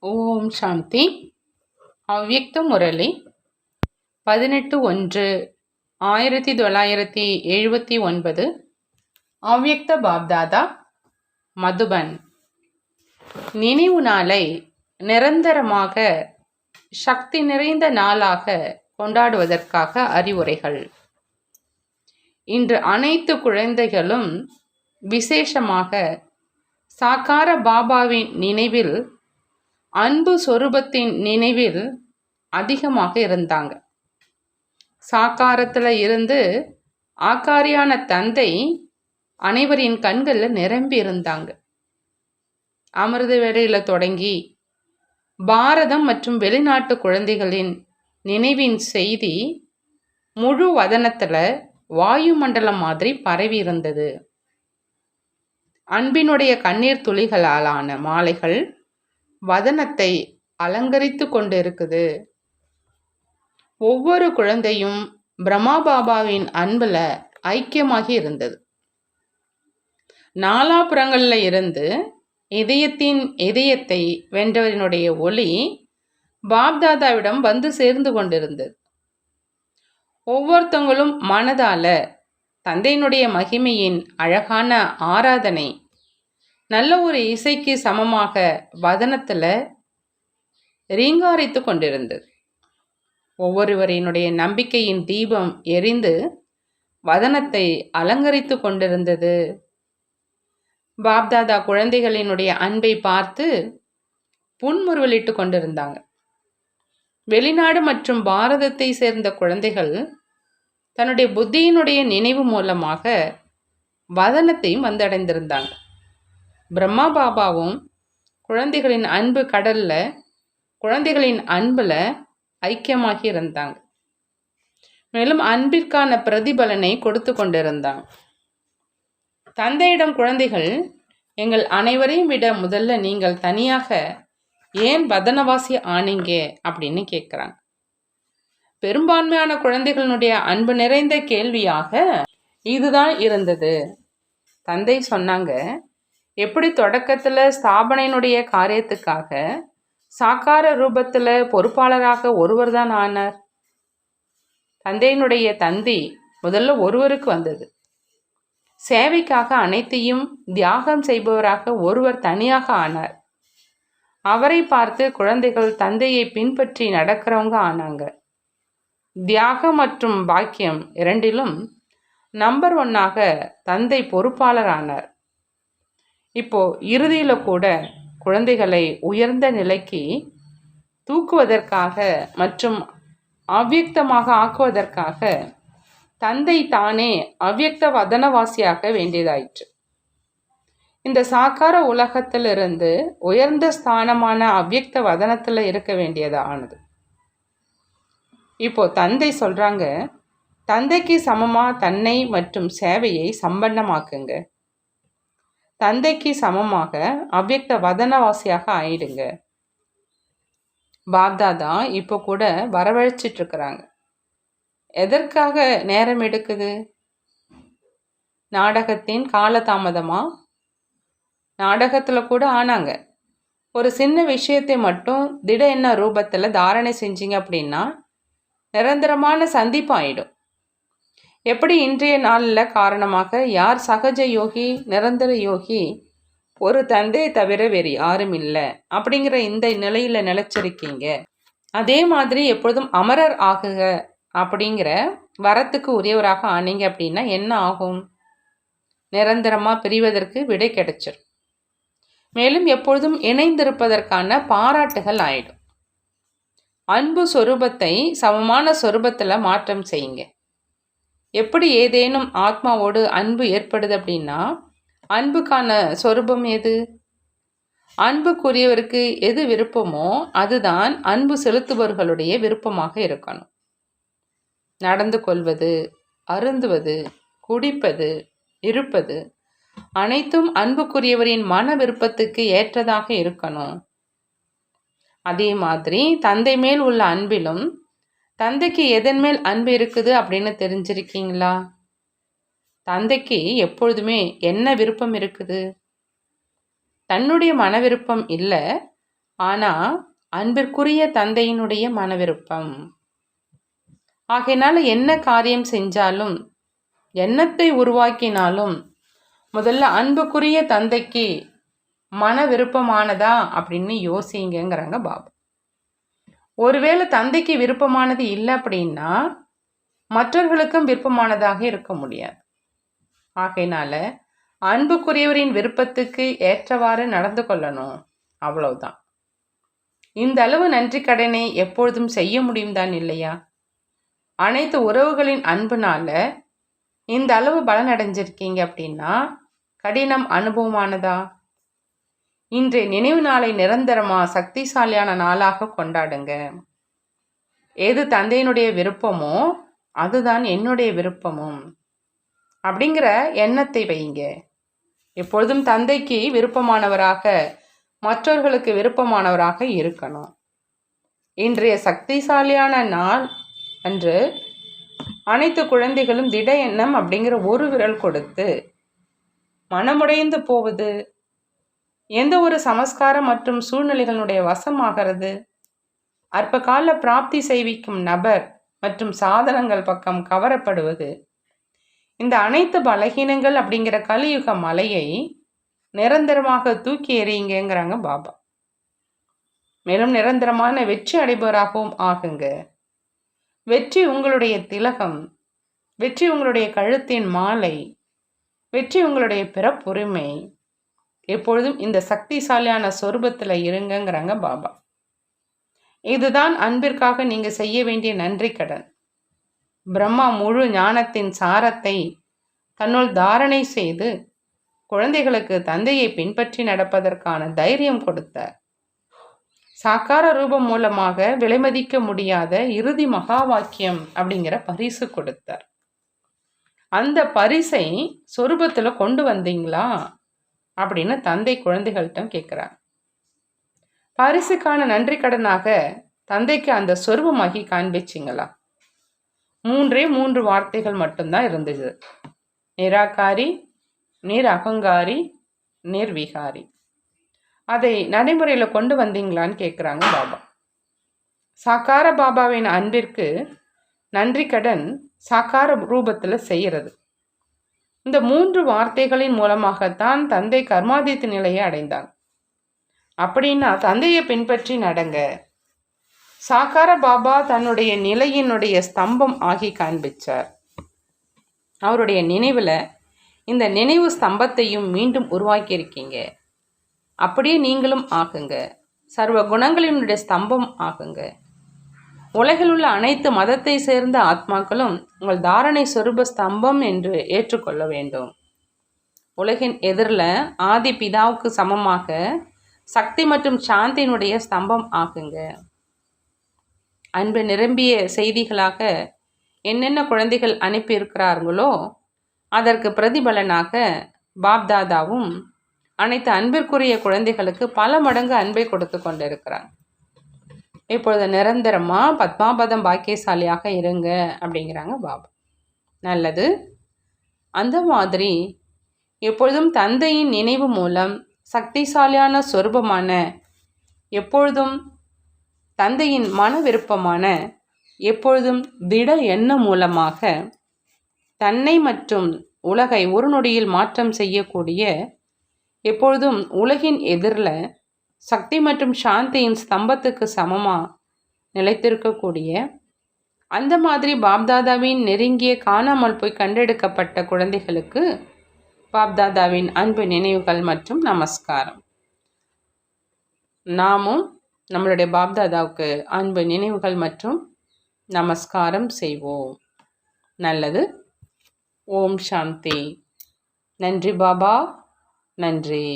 ஓம் சாந்தி. அவ்யக்த முரளி 18-1-1979. அவ்யக்த பாப்தாதா, மதுபன். நினைவு நாளை நிரந்தரமாக சக்தி நிறைந்த நாளாக கொண்டாடுவதற்காக அறிவுரைகள். இன்று அனைத்து குழந்தைகளும் விசேஷமாக சாக்கார பாபாவின் நினைவில், அன்பு சொரூபத்தின் நினைவில் அதிகமாக இருந்தாங்க. சாக்காரத்தில் இருந்து ஆக்காரியான தந்தை அனைவரின் கண்களில் நிரம்பி இருந்தாங்க. அமிர்த வேளையில் தொடங்கி பாரதம் மற்றும் வெளிநாட்டு குழந்தைகளின் நினைவின் செய்தி முழு வதனத்தில் வாயுமண்டலம் மாதிரி பரவி இருந்தது. அன்பினுடைய கண்ணீர் துளிகளாலான மாலைகள் வதனத்தை அலங்கரித்து கொண்டு இருக்குது. ஒவ்வொரு குழந்தையும் பிரம்மா பாபாவின் அன்புல ஐக்கியமாகி இருந்தது. நாலாபுறங்கள்ல இருந்து இதயத்தை வென்றவரினுடைய ஒளி பாப்தாதாவிடம் வந்து சேர்ந்து கொண்டிருந்தது. ஒவ்வொருத்தவங்களும் மனதால தந்தையினுடைய மகிமையின் அழகான ஆராதனை நல்ல ஒரு இசைக்கு சமமாக வதனத்தில் ரீங்காரித்து கொண்டிருந்தது. ஒவ்வொருவரினுடைய நம்பிக்கையின் தீபம் எரிந்து வதனத்தை அலங்கரித்து கொண்டிருந்தது. பாப்தாதா குழந்தைகளினுடைய அன்பை பார்த்து புன்முறுவலிட்டு கொண்டிருந்தாங்க. வெளிநாடு மற்றும் பாரதத்தை சேர்ந்த குழந்தைகள் தன்னுடைய புத்தியினுடைய நினைவு மூலமாக வதனத்தையும் வந்தடைந்திருந்தாங்க. பிரம்மா பாபாவும் குழந்தைகளின் அன்பு கடல்ல குழந்தைகளின் அன்புல ஐக்கியமாகி இருந்தாங்க. மேலும் அன்பிற்கான பிரதிபலனை கொடுத்து கொண்டிருந்தாங்க. தந்தையிடம் குழந்தைகள், எங்கள் அனைவரையும் விட முதல்ல நீங்கள் தனியாக ஏன் வதனவாசி ஆனீங்க அப்படின்னு கேட்குறாங்க. பெரும்பான்மையான குழந்தைகளுடைய அன்பு நிறைந்த கேள்வியாக இதுதான் இருந்தது. தந்தை சொன்னாங்க, எப்படி தொடக்கத்தில் ஸ்தாபனையினுடைய காரியத்துக்காக சாக்கார ரூபத்தில் பொறுப்பாளராக ஒருவர் தான் ஆனார். தந்தையினுடைய தந்தி முதல்ல ஒருவருக்கு வந்தது. சேவைக்காக அனைத்தையும் தியாகம் செய்பவராக ஒருவர் தனியாக ஆனார். அவரை பார்த்து குழந்தைகள் தந்தையை பின்பற்றி நடக்கிறவங்க ஆனாங்க. தியாகம் மற்றும் பாக்கியம் இரண்டிலும் நம்பர் 1ஆக தந்தை பொறுப்பாளர் ஆனார். இப்போ இறுதியில் கூட குழந்தைகளை உயர்ந்த நிலைக்கு தூக்குவதற்காக மற்றும் அவ்யக்தமாக ஆக்குவதற்காக தந்தை தானே அவ்யக்த வதனவாசியாக வேண்டியதாயிற்று. இந்த சாக்கார உலகத்திலிருந்து உயர்ந்த ஸ்தானமான அவ்யக்த வதனத்தில் இருக்க வேண்டியதானது. இப்போ தந்தை சொல்றாங்க, தந்தைக்கு சமமா தன்னை மற்றும் சேவையை சம்பன்னமாக்குங்க. தந்தைக்கு சமமாக அவ்யக்த வதனவாசியாக ஆயிடுங்க. பாப்தாதா இப்போ கூட வரவழைச்சிட்டு இருக்கிறாங்க. எதற்காக நேரம் எடுக்குது? நாடகத்தின் காலதாமதமா? நாடகத்தில் கூட ஆனாங்க. ஒரு சின்ன விஷயத்தை மட்டும் திட எண்ண ரூபத்தில் தாரணை செஞ்சீங்க அப்படின்னா நிரந்தரமான சந்திப்பு ஆயிடும். எப்படி இன்றைய நாளில் காரணமாக யார் சகஜ யோகி, நிரந்தர யோகி, ஒரு தந்தை தவிர வேறு யாரும் இல்லை அப்படிங்கிற இந்த நிலையில் நிலைச்சிருக்கீங்க. அதே மாதிரி எப்பொழுதும் அமரர் ஆகுக அப்படிங்கிற வரத்துக்கு உரியவராக ஆனீங்க அப்படின்னா என்ன ஆகும்? நிரந்தரமாக பிரிவதற்கு விடை கிடைச்சிடும். மேலும் எப்பொழுதும் இணைந்திருப்பதற்கான பாராட்டுகள் ஆயிடும். அன்பு சொரூபத்தை சமமான சொரூபத்தில் மாற்றம் செய்யுங்க. எப்படி ஏதேனும் ஆத்மாவோடு அன்பு ஏற்படுது அப்படின்னா அன்புக்கான சொரூபம் எது? அன்புக்குரியவருக்கு எது விருப்பமோ அதுதான் அன்பு செலுத்துபவர்களுடைய விருப்பமாக இருக்கணும். நடந்து கொள்வது, அருந்துவது, குடிப்பது, இருப்பது அனைத்தும் அன்புக்குரியவரின் மன விருப்பத்துக்கு ஏற்றதாக இருக்கணும். அதே மாதிரி தந்தை மேல் உள்ள அன்பிலும் தந்தைக்கு எதன் மேல் அன்பு இருக்குது அப்படின்னு தெரிஞ்சிருக்கீங்களா? தந்தைக்கு எப்பொழுதுமே என்ன விருப்பம் இருக்குது? தன்னுடைய மன விருப்பம் இல்லை, ஆனால் அன்பிற்குரிய தந்தையினுடைய மன விருப்பம். ஆகையினால என்ன காரியம் செஞ்சாலும், எண்ணத்தை உருவாக்கினாலும் முதல்ல அன்புக்குரிய தந்தைக்கு மன விருப்பமானதா அப்படின்னு யோசிங்கிறாங்க பாபா. ஒருவேளை தந்தைக்கு விருப்பமானது இல்லை அப்படின்னா மற்றவர்களுக்கும் விருப்பமானதாக இருக்க முடியாது. ஆகையினால அன்புக்குரியவரின் விருப்பத்துக்கு ஏற்றவாறு நடந்து கொள்ளணும், அவ்வளவுதான். இந்த அளவு நன்றி கடனை எப்பொழுதும் செய்ய முடியும் தான் இல்லையா? அனைத்து உறவுகளின் அன்புனால இந்த அளவு பலனடைஞ்சிருக்கீங்க அப்படின்னா கடினம் அனுபவமானதா? இன்றைய நினைவு நாளை நிரந்தரமா சக்திசாலியான நாளாக கொண்டாடுங்க. எது தந்தையினுடைய விருப்பமோ அதுதான் என்னுடைய விருப்பமும் அப்படிங்கிற எண்ணத்தை வைங்க. எப்பொழுதும் தந்தைக்கு விருப்பமானவராக, மற்றவர்களுக்கு விருப்பமானவராக இருக்கணும். இன்றைய சக்திசாலியான நாள் அன்று அனைத்து குழந்தைகளும் திட எண்ணம் அப்படிங்கிற ஒரு விரல் கொடுத்து மனமுடைந்து போவது, எந்த ஒரு சமஸ்காரம் மற்றும் சூழ்நிலைகளுடைய வசமாகிறது, அற்ப கால பிராப்தி செய்விக்கும் நபர் மற்றும் சாதனங்கள் பக்கம் கவரப்படுவது, இந்த அனைத்து பலகீனங்கள் அப்படிங்கிற கலியுக மலையை நிரந்தரமாக தூக்கி எறியுங்கிறாங்க பாபா. மேலும் நிரந்தரமான வெற்றி அடைபவராகவும் ஆகுங்க. வெற்றி உங்களுடைய திலகம், வெற்றி உங்களுடைய கழுத்தின் மாலை, வெற்றி உங்களுடைய பிறப்புரிமை. எப்பொழுதும் இந்த சக்திசாலியான சொரூபத்தில் இருங்கிறாங்க பாபா. இதுதான் அன்பிற்காக நீங்க செய்ய வேண்டிய நன்றி கடன். பிரம்மா முழு ஞானத்தின் சாரத்தை தன்னுள் தாரணை செய்து குழந்தைகளுக்கு தந்தையை பின்பற்றி நடப்பதற்கான தைரியம் கொடுத்தார். சாக்கார ரூபம் மூலமாக விலைமதிக்க முடியாத இறுதி மகா வாக்கியம் அப்படிங்கிற பரிசு கொடுத்தார். அந்த பரிசை சொரூபத்துல கொண்டு வந்தீங்களா அப்படின்னு தந்தை குழந்தைகள்கிட்ட கேட்கிறாங்க. பரிசுக்கான நன்றி கடனாக தந்தைக்கு அந்த சொரூபமாகி காண்பிச்சிங்களா? 3 வார்த்தைகள் மட்டும்தான் இருந்தது. நிராகாரி, நிரகங்காரி, நிர்விகாரி. அதை நடைமுறையில் கொண்டு வந்தீங்களான்னு கேட்குறாங்க பாபா. சாக்கார பாபாவின் அன்பிற்கு நன்றி கடன் சாக்கார ரூபத்தில் செய்கிறது. இந்த 3 வார்த்தைகளின் மூலமாகத்தான் தந்தை கர்மாதித்த நிலையை அடைந்தாங்க. அப்படின்னா தந்தையை பின்பற்றி நடங்க. சாக்கார பாபா தன்னுடைய நிலையினுடைய ஸ்தம்பம் ஆகி காண்பிச்சார். அவருடைய நினைவில் இந்த நினைவு ஸ்தம்பத்தையும் மீண்டும் உருவாக்கியிருக்கீங்க. அப்படியே நீங்களும் ஆகுங்க. சர்வ குணங்களினுடைய ஸ்தம்பம் ஆகுங்க. உலகில் உள்ள அனைத்து மதத்தை சேர்ந்த ஆத்மாக்களும் உங்கள் தாரணை சொரூப ஸ்தம்பம் என்று ஏற்றுக்கொள்ள வேண்டும். உலகின் எதிரில் ஆதி பிதாவுக்கு சமமாக சக்தி மற்றும் சாந்தியினுடைய ஸ்தம்பம் ஆகுங்க. அன்பு நிரம்பிய செய்திகளாக என்னென்ன குழந்தைகள் அனுப்பியிருக்கிறார்களோ அதற்கு பிரதிபலனாக பாப்தாதாவும் அனைத்து அன்பிற்குரிய குழந்தைகளுக்கு பல மடங்கு அன்பை கொடுத்து கொண்டிருக்கிறாங்க. இப்பொழுது நிரந்தரமாக பத்மாபதம் பாக்கியசாலியாக இருங்க அப்படிங்கிறாங்க பாபா. நல்லது. அந்த மாதிரி எப்பொழுதும் தந்தையின் நினைவு மூலம் சக்திசாலியான சொரூபமான, எப்பொழுதும் தந்தையின் மன விருப்பமான, எப்பொழுதும் திட எண்ணம் மூலமாக தன்னை மற்றும் உலகை ஒரு நொடியில் மாற்றம் செய்யக்கூடிய, எப்பொழுதும் உலகின் எதிரில் சக்தி மற்றும் சாந்தியின் ஸ்தம்பத்துக்கு சமமாக நிலைத்திருக்கக்கூடிய அந்த மாதிரி பாப்தாதாவின் நெருங்கிய காணாமல் போய் கண்டெடுக்கப்பட்ட குழந்தைகளுக்கு பாப்தாதாவின் அன்பு நினைவுகள் மற்றும் நமஸ்காரம். நாமும் நம்மளுடைய பாப்தாதாவுக்கு அன்பு நினைவுகள் மற்றும் நமஸ்காரம் செய்வோம். நல்லது. ஓம் சாந்தி. நன்றி பாபா. நன்றி.